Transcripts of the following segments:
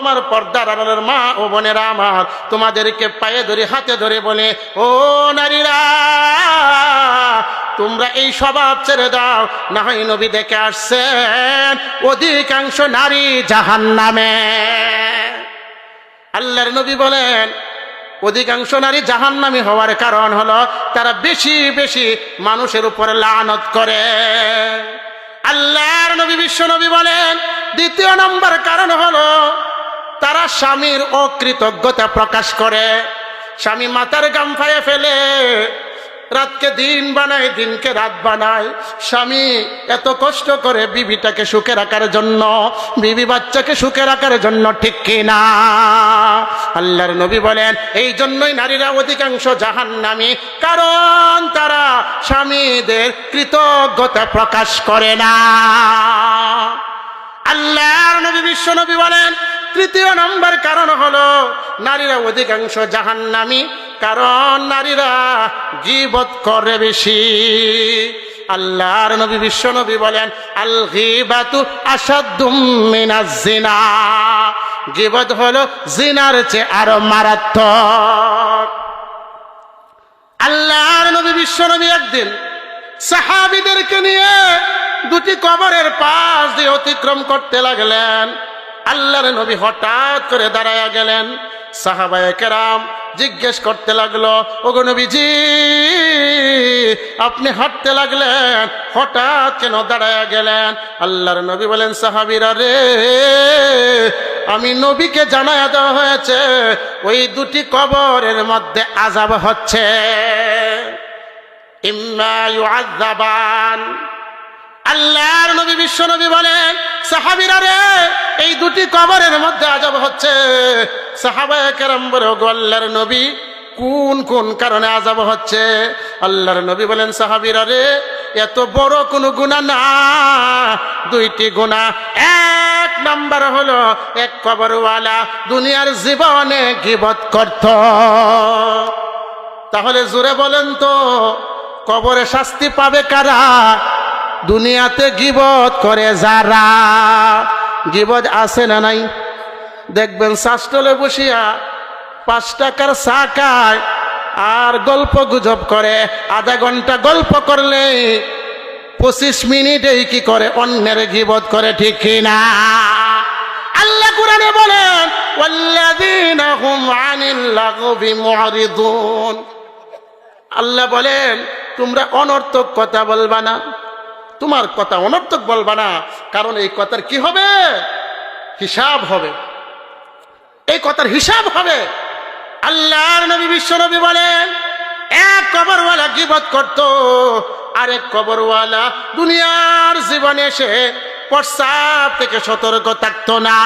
আমার পর্দার আড়ালের মা ও বোনেরা আমার, তোমাদেরকে পায়ে ধরে হাতে ধরে বলে, ও নারীরা, তোমরা এই স্বভাব ছেড়ে দাও, না হয় নবী দেখে আসছেন অধিকাংশ নারী জাহান্নামে। আল্লাহর নবী বলেন অধিকাংশ নারী জাহান্নামী হওয়ার কারণ হলো তারা বেশি বেশি মানুষের উপরে লানত করে। আল্লাহর নবী বিশ্ব নবী বলেন দ্বিতীয় নম্বর কারণ হলো তারা স্বামীর অকৃতজ্ঞতা প্রকাশ করে। স্বামী মাথার গাম ফায়ে ফেলে, রাতকে দিন বানায়, দিনকে রাত বানায়। স্বামী এত কষ্ট করে বিবিটাকে সুখে রাখার জন্য, বিবি বাচ্চাকে সুখে রাখার জন্য, ঠিক কিনা? আল্লাহর নবী বলেন এই জন্যই নারীরা অধিকাংশ জাহান্নামী, কারণ তারা স্বামীদের কৃতজ্ঞতা প্রকাশ করে না। আল্লাহর নবী বিশ্ব নবী বলেন তৃতীয় নম্বর কারণ হলো নারীরা অধিকাংশ জাহান্নামী, কারণ নারীরা গীবত করে বেশি। আল্লাহর নবী বিশ্ব নবী বলেন আল গীবাতু আশাদ্দুম মিনাজ জিনা, গীবত হলো জিনার চেয়ে আরো মারাত্মক। আল্লাহর নবী বিশ্ব নবী একদিন সাহাবীদেরকে নিয়ে দুটি কবরের পাশ দিয়ে অতিক্রম করতে লাগলেন। আল্লাহর নবী হঠাৎ করে দাঁড়ায়া গেলেন। সাহাবায়ে কেরাম জিজ্ঞেস করতে লাগলো, ওগো নবীজি, আপনি হাঁটতে লাগলেন, হঠাৎ কেন দাঁড়ায়া গেলেন? আল্লাহর নবী বলেন, সাহাবীরা রে, আমি নবীকে জানায়া দেওয়া হয়েছে ওই দুটি কবরের মধ্যে আযাব হচ্ছে, ইম্মা ইউআযাবান। আল্লাহর নবী বিশ্ব নবী বলেন, সাহাবীরা রে, এই দুটি কবরের মধ্যে আযাব হচ্ছে। সাহাবায়ে কেরাম বলে, ওগো আল্লাহর নবী, কোন কোন কারণে আযাব হচ্ছে? আল্লাহর নবী বলেন, সাহাবীরা রে, এত বড় কোনো গুনাহ না, দুইটি গুনাহ। এক নাম্বার হলো এক কবরওয়ালা দুনিয়ার জীবনে গীবত করত। তাহলে জোরে বলেন তো, কবরে শাস্তি পাবে কারা? দুনিয়াতে গীবত করে যারা। গীবত আছে না নাই? দেখবেন শাস্ত্রলে বসিয়া 5 টাকার চা খায় আর গল্প গুজব করে। আধা ঘন্টা গল্প করলে 25 মিনিটেই কি করে? অন্যের গীবত করে, ঠিক কিনা? আল্লাহ কুরআনে বলেন ওয়াল্লাযীনা হুম আনিল লাগবি মুরিদুন। আল্লাহ বলেন তোমরা অনর্থক কথা বলবা না, তোমার কথা অনর্থক বলবা না, কারণ এই কথার কি হবে? হিসাব হবে, এই কথার হিসাব হবে। আল্লাহর নবী বিশ্ব নবী বলেন এক কবরওয়ালা গীবত করত, আরেক কবরওয়ালা দুনিয়ার জীবনে এসে প্রস্রাব থেকে সতর্ক থাকতো না।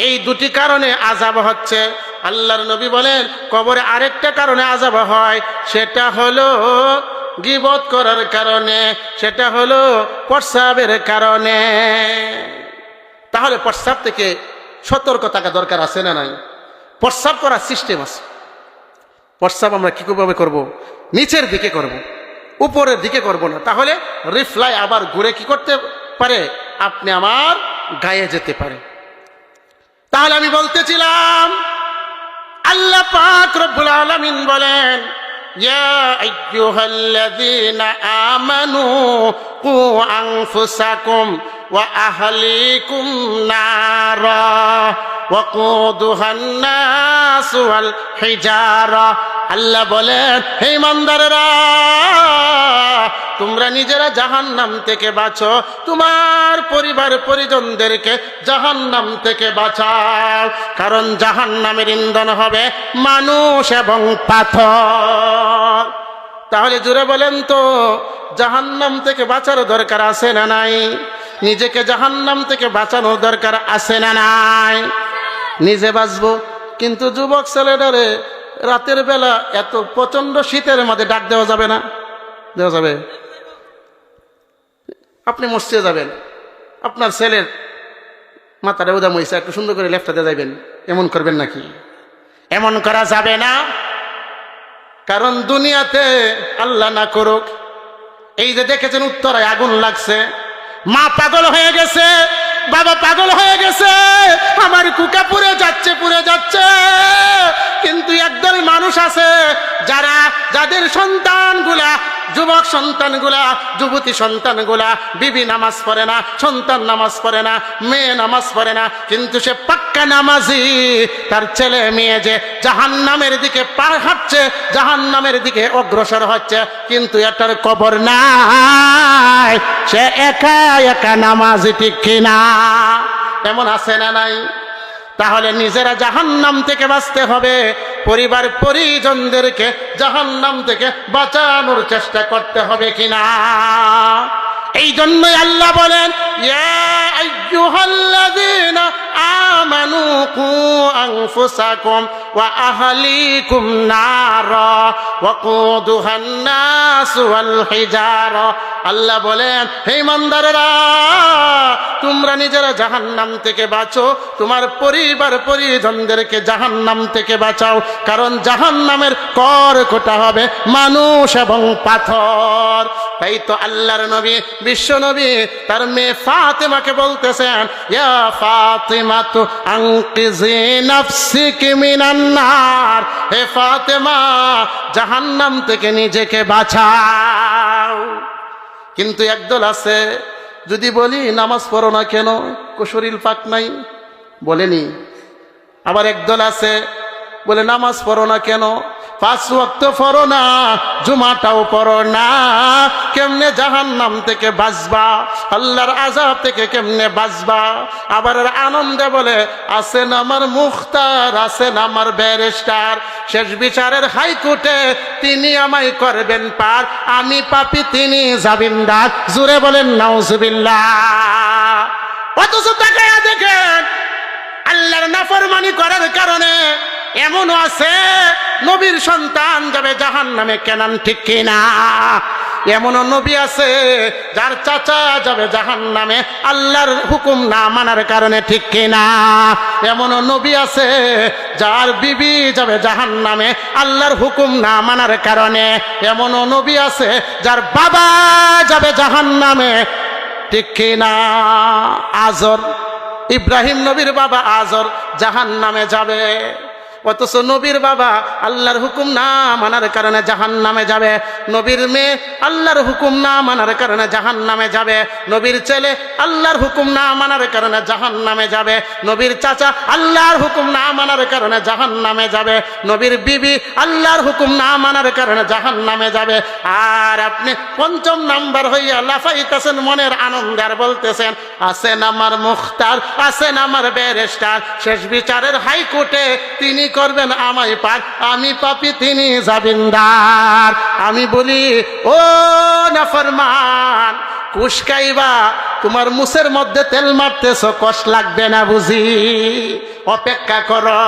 এই দুটি কারণে আযাব হচ্ছে। আল্লাহর নবী বলেন কবরে আরেকটা কারণে আযাব হয়, সেটা হলো গীবত করার কারণে, সেটা হলো প্রস্রাবের কারণে। তাহলে প্রস্রাব থেকে সতর্ক থাকা দরকার আছে না নাই? প্রস্রাব করার সিস্টেম আছে। প্রস্রাব আমরা কিভাবে করব? নিচের দিকে করব, উপরের দিকে করব না, তাহলে রিফ্লাই আবার ঘুরে কি করতে পারে? আপনি আমার গায়ে যেতে পারে। তাহলে আমি বলতেছিলাম আল্লাহ পাক রব্বুল আলামিন বলেন ইয়া আইয়ুহাল্লাযীনা আমানু কু আনফুসাকুম ওয়া আহলিকুম নারা ওয়াকুদুহান নাস ওয়াল হিজারা। আল্লাহ বলেন হে ইমানদারেরা, তোমরা নিজেরা জাহান্নাম থেকে বাঁচো, তোমার পরিবার পরিজনদেরকে জাহান্নাম থেকে বাঁচাও, কারণ জাহান্নামের ইন্ধন হবে মানুষ এবং পাথর। তাহলে জুড়ে বলেন তো, জাহান্নাম থেকে বাঁচার দরকার আছে না নাই? নিজেকে জাহান্নাম থেকে বাঁচানোর দরকার আছে না নাই? নিজে বাঁচবো, কিন্তু যুবক ছেলেটারে রাতের বেলা এত প্রচন্ড শীতের মধ্যে ডাক দেওয়া যাবে না? দেওয়া যাবে? আপনি মসজিদে যাবেন, আপনার ছেলের মাথাটা উদাম হয়েছে, একটু সুন্দর করে লেফটাতে যাবেন, এমন করবেন নাকি? এমন করা যাবে না। কারণ দুনিয়াতে আল্লাহ না করুক, এই যে দেখেছেন উত্তরায় আগুন লাগছে, মা পাগল হয়ে গেছে, বাবা পাগল হয়ে গেছে, যাদের সন্তানগুলা, যুবক সন্তানগুলা, যুবতী সন্তানগুলা বিবি নামাজ পড়ে না, সন্তান নামাজ পড়ে না, মেয়ে নামাজ পড়ে না, কিন্তু সে পাক্কা নামাজি, তার ছেলে মেয়ে যে জাহান্নামের দিকে পার হাঁটছে, জাহান্নামের দিকে অগ্রসর হচ্ছে, কিন্তু এটার কবর নাই, সে একা একা নামাজি, ঠিক কিনা? এমন আছে না নাই? তাহলে নিজেরা জাহান্নাম থেকে বাঁচতে হবে, পরিবার পরিজনদেরকে জাহান্নাম থেকে বাঁচানোর চেষ্টা করতে হবে কিনা? এই জন্যই আল্লাহ বলেন, ইয়া আইয়ুহাল্লাযীনা আমানু কু আনফুসাকুম ওয়া আহলিকুম নারা ওয়াকুদুহান নাস ওয়াল হিজারা। আল্লাহ বলেন, হে ইমানদারেরা, তোমরা নিজেরা জাহান্নাম থেকে বাঁচো, তোমার পরিবার পরিজনদেরকে জাহান্নাম থেকে বাঁচাও, কারণ জাহান্নামের কর্কটা হবে মানুষ এবং পাথর। তাই তো আল্লাহর নবী, বিশ্ব নবী তার মেয়ে ফাতেমাকে বলতেছেন, ইয়া ফাতিমা তু আনকিজি নাফসিকি মিনান নার, হে ফাতেমা, জাহান্নাম থেকে নিজেকে বাঁচাও। কিন্তু একদল আছে, যদি বলি নামাজ পড়ো না কেন, শরীর পাক নাই, বলেনি। আবার একদল আছে বলে নামাজ পড়ো না কেন, 5 ওয়াক্ত পড়ো না, জুমাটাও পড়ো না, কেমনে জাহান্নাম থেকে বাঁচবা, আল্লাহর আযাব থেকে কেমনে বাঁচবা? আবার আনন্দে বলে, আছেন আমার মুখতার, আছেন আমার ব্যারিস্টার, শেষ বিচারের হাইকোর্টে তিনি আমায় করবেন পার, আমি পাপী তিনি জামিনদার। জোরে বলেন নাউজুবিল্লাহ। অথচ তাকায়া দেখেন, আল্লাহর নাফরমানি করার কারণে এমনও আছে নবীর সন্তান যাবে জাহান্নামে, কেনান, ঠিক কিনা? এমনও নবী আছে যার চাচা যাবে জাহান্নামে আল্লাহর হুকুম না মানার কারণে, ঠিক কিনা? এমনও নবী আছে যার বিবি যাবে জাহান্নামে আল্লাহর হুকুম না মানার কারণে। এমনও নবী আছে যার বাবা যাবে জাহান্নামে, ঠিক কিনা? আজর, ইব্রাহিম নবীর বাবা আজর জাহান্নামে যাবে, অথচ নবীর বাবা আল্লাহর হুকুম না মানার কারণে জাহান্নামে যাবে। নবীর মেয়ে আল্লাহর হুকুম না মানার কারণে জাহান্নামে যাবে। নবীর ছেলে আল্লাহর হুকুম না মানার কারণে জাহান্নামে যাবে। নবীর চাচা আল্লাহর হুকুম না মানার কারণে জাহান্নামে যাবে। নবীর বিবি আল্লাহর হুকুম না মানার কারণে জাহান্নামে যাবে। আর আপনি 5ম নাম্বার হইয়া লাফাইতেছেন মনের আনন্দে, আর বলতেছেন, আছেন আমার মুখতার, আছেন আমার ব্যারিস্টার, শেষ বিচারের হাইকোর্টে তিনি করবেন আমায় পার, আমি পাপী তিনি জামিনদার। আমি বলি, ও নাফরমান, কুশকাইবা, তোমার মুসের মধ্যে তেল মারতেছ, কষ্ট লাগবে না বুঝি? অপেক্ষা করো।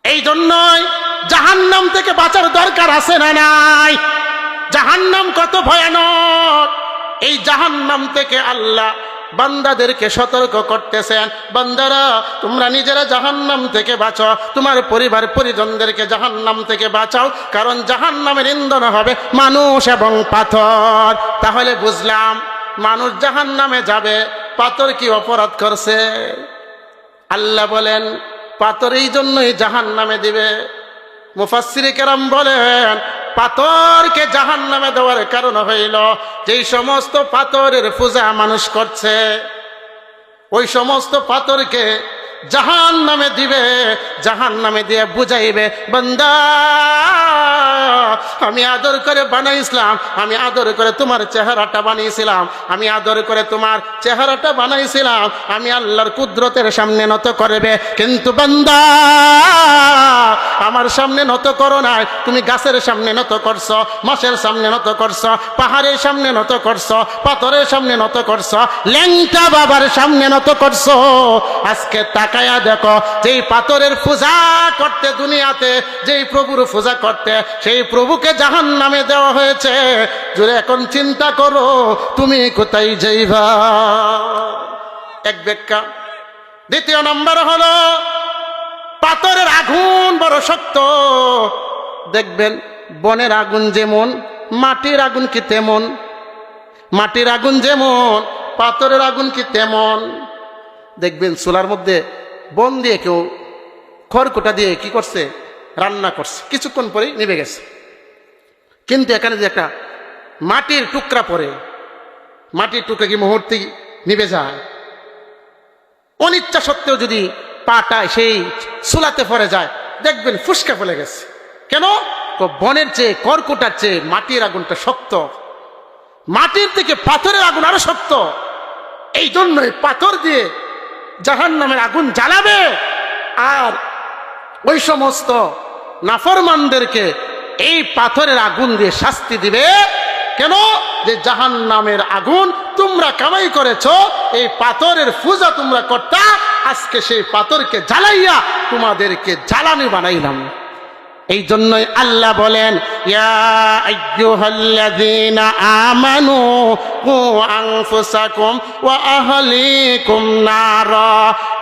এই জন্যই জাহান্নাম থেকে বাঁচার দরকার আছে না নাই? জাহান্নাম কত ভয়ানক! এই জাহান্নাম থেকে আল্লাহ বান্দাদেরকে সতর্ক করতেছেন, বান্দারা তোমরা নিজেরা জাহান্নাম থেকে বাঁচো, তোমার পরিবার পরিজনদেরকে জাহান্নাম থেকে বাঁচাও, কারণ জাহান্নামের ইন্ধন হবে মানুষ এবং পাথর। তাহলে বুঝলাম মানুষ জাহান্নামে যাবে, পাথর কি অপরাধ করছে? আল্লাহ বলেন পাথর এই জন্যই জাহান্নামে দিবে। মুফাসসিরে কেরাম বলেন, পাথরকে জাহান্নামে দেওয়ার কারণ হইল, যেই সমস্ত পাথরের পূজা মানুষ করছে, ওই সমস্ত পাথরকে জাহান্নামে দিবে। জাহান্নামে দিয়ে বুঝাইবে, বান্দা আমি আদর করে বানাইছিলাম, আমি আদর করে তোমার চেহারাটা বানিয়েছিলাম, আমি আদর করে তোমার চেহারাটা বানাইছিলাম, আমি আল্লাহর কুদরতের সামনে নত করবে, কিন্তু বান্দা আমার সামনে নত করো নাই, তুমি গাছের সামনে নত করছো, মাছের সামনে নত করছো, পাহাড়ের সামনে নত করছো, পাথরের সামনে নত করছো, ল্যাংটা বাবার সামনে নত করছো। আজকে তাকায়া দেখো, যেই পাথরের পূজা করতে দুনিয়াতে, যেই প্রভুর পূজা করতে, সেই প্রভুকে জাহান্নামে দেওয়া হয়েছে। জোরে এখন চিন্তা করো, তুমি কোথায় যাইবা? এক ব্যাখ্যা। দ্বিতীয় নম্বর হলো, পাথরের আগুন বড় শক্ত। দেখবেন বনের আগুন যেমন, মাটির আগুন কি তেমন, মাটির আগুন যেমন, পাথরের আগুন কি তেমন। দেখবেন চুলার মধ্যে বন দিয়ে কেউ খড়কুটা দিয়ে কি করছে, রান্না করছে, কিছুক্ষণ পরেই নিভে গেছে। কিন্তু এখানে যে একটা মাটির টুকরা পড়ে, মাটির টুকরা কি মুহূর্তে নিভে যায়? অনিচ্ছা সত্ত্বেও যদি পাটা সেই চুলাতে পড়ে যায়, দেখবেন ফুসকা ফেলে গেছে। কেন? তো বনের চেয়ে, কর্কটার চেয়ে মাটির আগুনটা শক্ত, মাটির থেকে পাথরের আগুন আরো শক্ত। এই জন্যই পাথর দিয়ে জাহান্নামের আগুন জ্বালাবে, আর ওই সমস্ত নাফরমানদেরকে এই পাথরের আগুন দিয়ে শাস্তি দিবে। কেন? যে জাহান্নামের আগুন তোমরা কামাই করেছো, এই পাথরের পূজা তোমরা করতা, আজকে সেই পাথরকে জ্বালাইয়া তোমাদেরকে জ্বালানি বানাইলাম। এই জন্যই আল্লাহ বলেন, ইয়া আইয়ুহাল্লাযীনা আমানু কু আনফুসাকুম ওয়া আহলিকুম নারা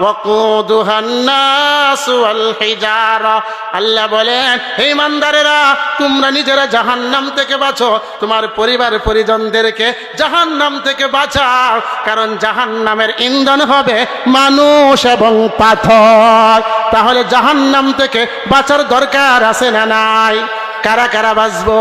ওয়াকুদুহান নাস ওয়াল হিজারা। আল্লাহ বলেন, হে ইমানদারেরা, তোমরা নিজেরা জাহান্নাম থেকে বাঁচো, তোমার পরিবার পরিজনদেরকে জাহান্নাম থেকে বাঁচাও, কারণ জাহান্নামের ইন্ধন হবে মানুষ এবং পাথর। তাহলে জাহান্নাম থেকে বাঁচার দরকার আছে না নাই? কারা কারা বাঁচবো?